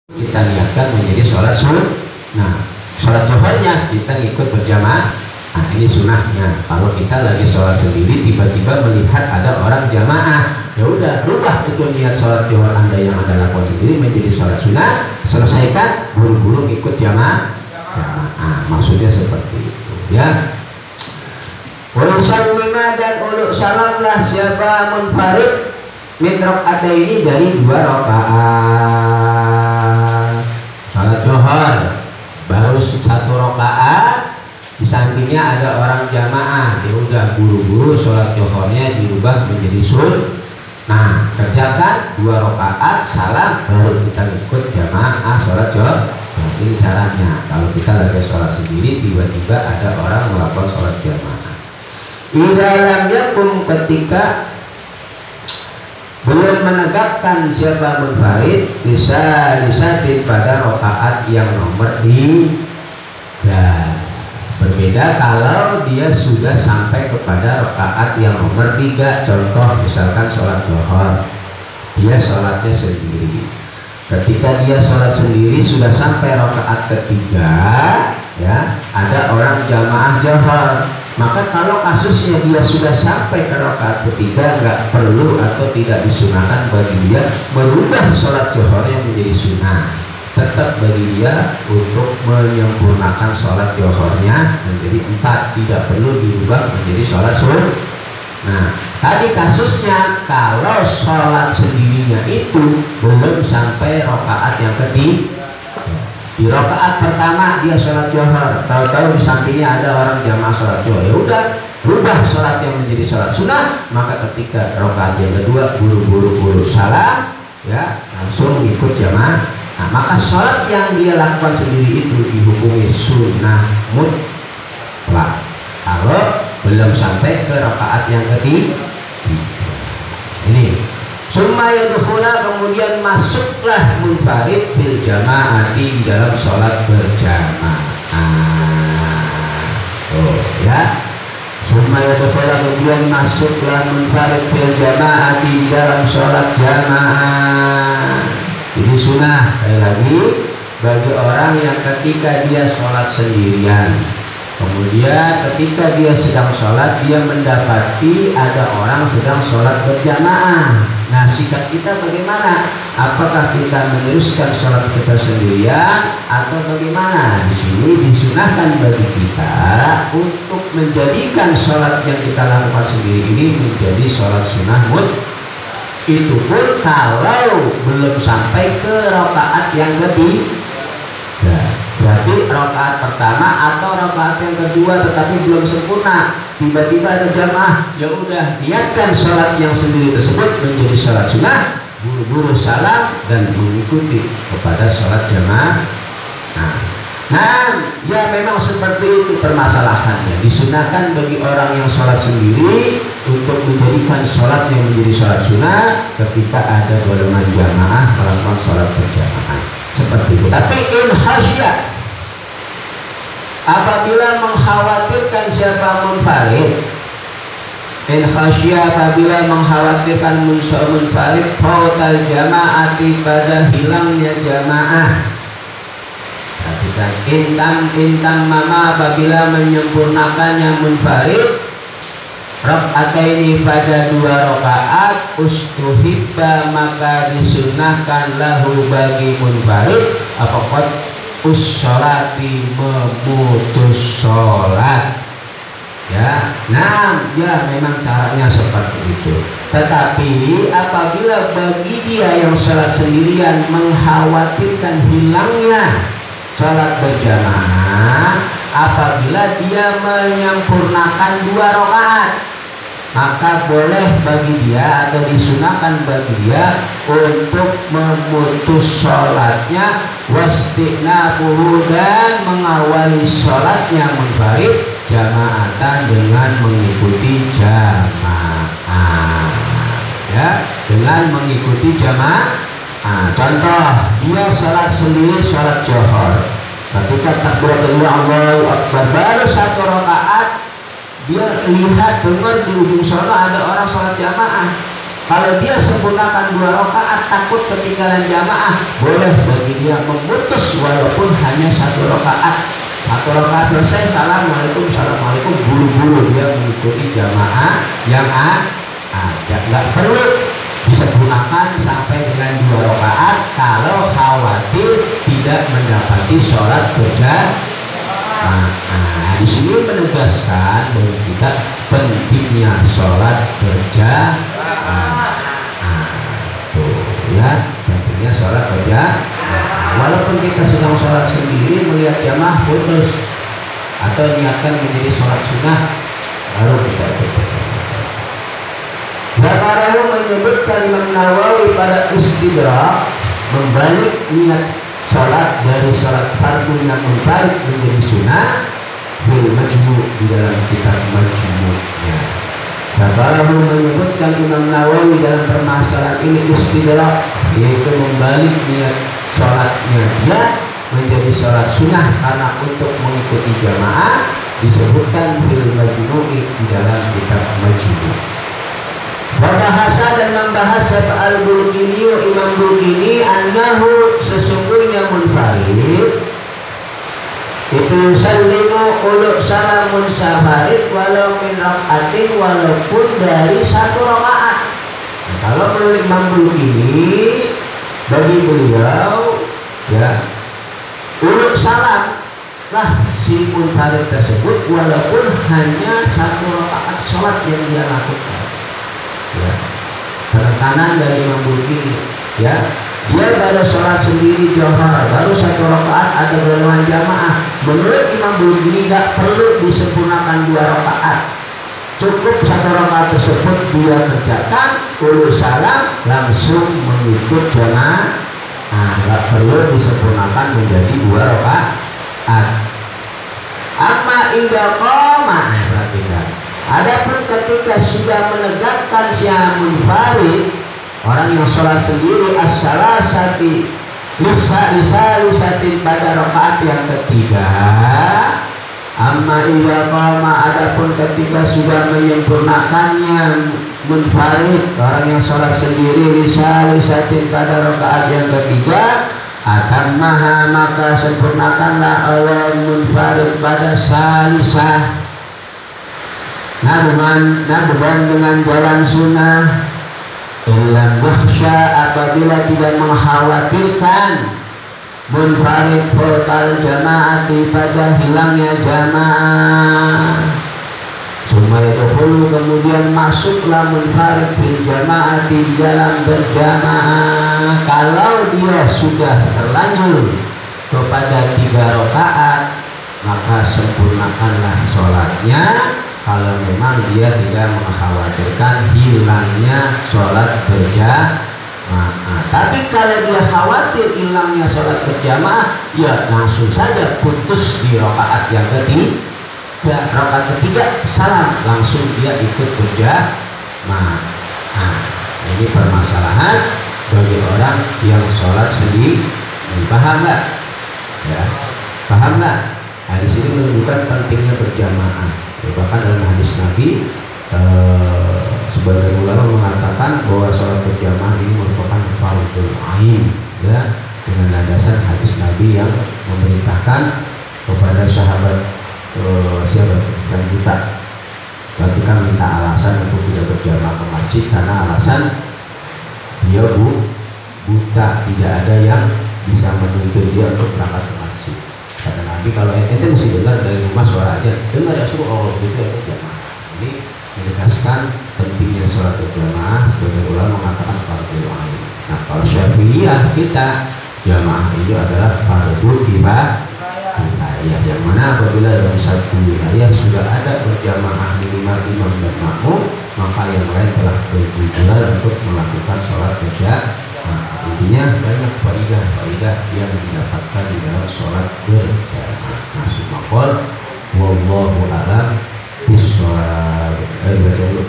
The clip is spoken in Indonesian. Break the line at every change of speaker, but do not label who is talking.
kita niatkan menjadi sholat sunnah. Sholat zuhurnya kita ngikut berjamaah. Nah ini sunnahnya. Kalau kita lagi sholat sendiri tiba-tiba melihat ada orang jamaah, ya udah rubah itu niat sholat zuhur Anda yang Anda lakukan sendiri menjadi sholat sunnah. Selesaikan, buru-buru ikut jamaah. Maksudnya seperti itu ya. Walusallima dan uluk salamlah siapa munfarid min rakaataini dari 2 rakaat. Salat zuhur baru 1 rakaat, di sampingnya ada orang jamaah, ya udah buru-buru sholat zuhurnya dirubah menjadi sunnah. Kerjakan 2 rakaat salam baru kita ikut jamaah sholat zuhur. Nah, ini caranya. Kalau kita lagi sholat sendiri tiba-tiba ada orang melakukan sholat jamaah. Di dalam yakum ketika belum menegakkan siapa munfarid bisa pada rakaat yang nomor 3. Berbeda kalau dia sudah sampai kepada rakaat yang nomor 3. Contoh misalkan sholat zuhur, dia sholatnya sendiri. Ketika dia sholat sendiri sudah sampai rakaat ketiga, ya ada orang jamaah zuhur. Maka kalau kasusnya dia sudah sampai ke rakaat ketiga, nggak perlu atau tidak disunahkan bagi dia merubah sholat zuhurnya menjadi sunnah. Tetap bagi dia untuk menyempurnakan sholat zuhurnya menjadi 4, tidak perlu dirubah menjadi sholat sunnah. Nah, tadi kasusnya kalau sholat sendirinya itu belum sampai rakaat yang ketiga. Di rakaat pertama dia sholat zuhur, tahu-tahu di sampingnya ada orang jamaah sholat zuhur, ya udah rubah sholat yang menjadi sholat sunnah. Maka ketika rakaat yang kedua buru-buru salam, ya langsung ikut jamaah. Nah, maka sholat yang dia lakukan sendiri itu dihukumi sunnah mutlak kalau belum sampai ke rakaat yang ketiga. Ini summa yadkhula, kemudian masuklah munfarid fil jamaati di dalam sholat berjamaah. Ya, summa yadkhula, kemudian masuklah munfarid fil jamaati di dalam sholat jamaah. Ini sunnah sekali lagi bagi orang yang ketika dia sholat sendirian, kemudian ketika dia sedang sholat dia mendapati ada orang sedang sholat berjamaah. Nah, sikap kita bagaimana? Apakah kita meneruskan sholat kita sendirian atau bagaimana? Di sini disunahkan bagi kita untuk menjadikan sholat yang kita lakukan sendiri ini menjadi sholat sunnah mutlak. Itu pun kalau belum sampai ke rakaat yang ketiga. Berarti rakaat pertama atau rakaat yang kedua tetapi belum sempurna, tiba-tiba ada jamaah, ya udah niatkan sholat yang sendiri tersebut menjadi sholat sunnah, buru-buru salam dan mengikuti kepada sholat jamaah. Nah, ya memang seperti itu permasalahannya. Disunahkan bagi orang yang sholat sendiri untuk menjadikan sholat yang menjadi sholat sunnah ketika ada golongan jamaah melakukan sholat berjamaah seperti itu. Tapi in khasyah, apabila mengkhawatirkan siapa munfarid, in khasyah apabila mengkhawatirkan munfarid total jamaati, pada hilangnya jamaah. Intam mama apabila menyempurnakannya munfarid raka'ataini pada 2 rakaat, ustuhibba maka disunahkan lahu bagi munfarid apakah ussolati memutus sholat. Ya, nah ya memang caranya seperti itu. Tetapi apabila bagi dia yang sholat sendirian mengkhawatirkan hilangnya sholat berjamaah, apabila dia menyempurnakan 2 rakaat, maka boleh bagi dia atau disunahkan bagi dia untuk memutus sholatnya, wastiqnafuhu, dan mengawali sholatnya munfarid jamaatan dengan mengikuti jamaah. Ya, dengan mengikuti jamaah. Contoh, dia sholat sendiri, sholat zuhur, ketika takbiratul Allahu Akbar baru 1 rakaat, dia lihat dengar di ujung sana ada orang sholat jamaah. Kalau dia sempurnakan 2 rakaat takut ketinggalan jamaah, boleh bagi dia tidak memutus walaupun hanya 1 rakaat. 1 rakaat selesai, assalamualaikum, assalamualaikum, buru-buru dia mengikuti jamaah yang ada. Nggak perlu disempurnakan sampai dengan 2 rakaat kalau khawatir tidak mendapati sholat berjamaah. Di sini menegaskan bahwa kita pentingnya sholat berjamaah. Tuh ya, pentingnya sholat berjamaah. Walaupun kita sedang sholat sendiri melihat jamaah putus atau niatkan menjadi sholat sunnah, baru kita ikut. Zakarahu menyebutkan Imam Nawawi pada istidrak membalik niat sholat dari sholat fardu yang munfarid menjadi sunnah fil majmu' di dalam kitab majmu'nya. Zakarahu menyebutkan Imam Nawawi dalam permasalahan ini istidrak, yaitu membalik niat sholatnya dia menjadi sholat sunnah karena untuk mengikuti jamaah disebutkan fil majmu'i di dalam kitab majmu'. Berbahasa dan membahas Al-Bulkini Imam Bulkini annahu sesungguhnya munfarid itu sallimu uluk salamun safarid walau min rak'atin walaupun dari 1 rakaat. Kalau menurut Imam Bulkini bagi beliau ya uluk salam lah si munfarid tersebut walaupun hanya 1 rakaat sholat yang dia lakukan. Ya, penekanan dari Imam Bulkini ya, dia baru sholat sendiri johar, baru 1 rakaat ada golongan jamaah. Menurut Imam Bulkini tidak perlu disempurnakan 2 rakaat, cukup 1 rakaat tersebut dia kerjakan ulul salam langsung mengikut jamaah. Nggak perlu disempurnakan menjadi 2 rakaat. Amma idza qama, perhatikan. Adapun ketika sudah menegakkan si munfarid, orang yang sholat sendiri as-salasati lisatin pada rakaat yang ketiga. Amma idza qama, adapun ketika sudah menyempurnakannya munfarid, orang yang sholat sendiri lisatin pada rakaat yang ketiga, akan maha maka sempurnakanlah Allah munfarid pada salisah nabuman dengan jalan sunnah illa makhsya apabila tidak mengkhawatirkan munfarid total jamaati pada hilangnya jamaah. Summa yadkhulu kemudian masuklah munfarid fil jamaati di dalam berjamaah. Kalau dia sudah terlanjur kepada 3 rakaat maka sempurnakanlah sholatnya. Kalau memang dia tidak mengkhawatirkan hilangnya sholat berjamaah. Tapi kalau dia khawatir hilangnya sholat berjamaah, ya langsung saja putus di rakaat yang ketiga. Rakaat ketiga salam langsung dia ikut berjamaah. Ini permasalahan bagi orang yang sholat sendiri. Paham nggak? Ya, paham nggak? Di sini menunjukkan pentingnya berjamaah. Bahkan dalam hadis Nabi sebagian ulama mengatakan bahwa sholat berjamaah ini merupakan fardhu ain, ya, dengan landasan hadis Nabi yang memerintahkan kepada sahabat siapa yang buta, berarti kan minta alasan untuk tidak berjamaah ke masjid karena alasan dia buta, tidak ada yang bisa menuntut dia untuk berangkat ke masjid. Kata Nabi, kalau ente mesti dengar dari rumah suara aja, dengar ya suruh Allah itu ya berjamaah. Ini menegaskan pentingnya sholat berjamaah. Sebagian ulama mengatakan fardhu ain. Nah, kalau Syafi'iyah kita jamaah itu adalah fardhu kifayah, yang mana apabila dalam satu wilayah sudah ada berjamaah minimal imam dan makmum, maka yang lain telah bergiliran untuk melakukan sholat berjamaah. Intinya banyak faidah yang didapatkan di dalam sholat berjamaah. Nah, wallahu a'lam bishawab. Baca dulu.